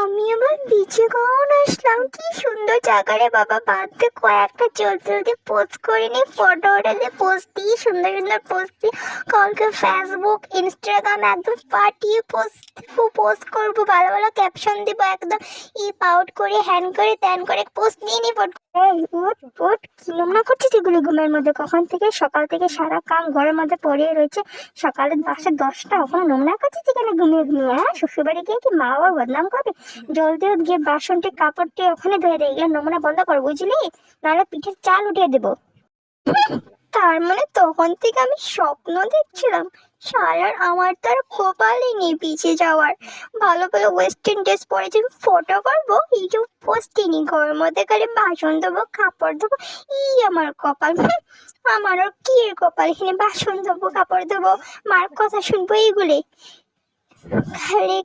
আমি আবার বিচে কখন আসলাম, কি সুন্দর জায়গা রে বাবা। বাঁধতে কয়েকটা চলতে পোস্ট করে নি, ফটো ওঠাতে পোস্ট দিই, সুন্দর সুন্দর পোস্ট দিই। কালকে ফেসবুক ইনস্টাগ্রাম একদম পাঠিয়ে পোস্ট করবো, ভালো ভালো ক্যাপশন দিব, একদম আউট করে হ্যান করে ত্যান করে পোস্ট দিয়ে নি। উঠ কি নোংরা করছিস এগুলো ঘুমের মধ্যে? কখন থেকে সকাল থেকে সারা কাম ঘরের মধ্যে পড়ে রয়েছে, সকালে 10টা ওখানে নোংরা করছিস এখানে ঘুমিয়ে ঘুমিয়ে? হ্যাঁ, শ্বশুরবাড়ি গিয়ে কি মা বাবার বদনাম করবে? জলদি গিয়ে বাসনটি কাপড়টি ওখানে ধুয়ে দে, এগুলো নোংরা বন্ধ কর, বুঝলি? নাহলে পিঠের চাল উঠিয়ে দেবো। তার মানে তখন থেকে আমি স্বপ্ন দেখছিলাম? শালার আমার তো আর কপালই নেই পিছে যাওয়ার। ভালো ভালো ওয়েস্টার্ন ড্রেস পরে যে ফটো করবো, এইসব পোস্টই নি, ঘরের মধ্যে খালি বাসন ধোবো, কাপড় ধোবো। আমার কপাল, আমার আর কি এর কপাল, এখানে বাসন ধোবো, কাপড় ধোবো, মার কথা শুনবো, এইগুলি খালি।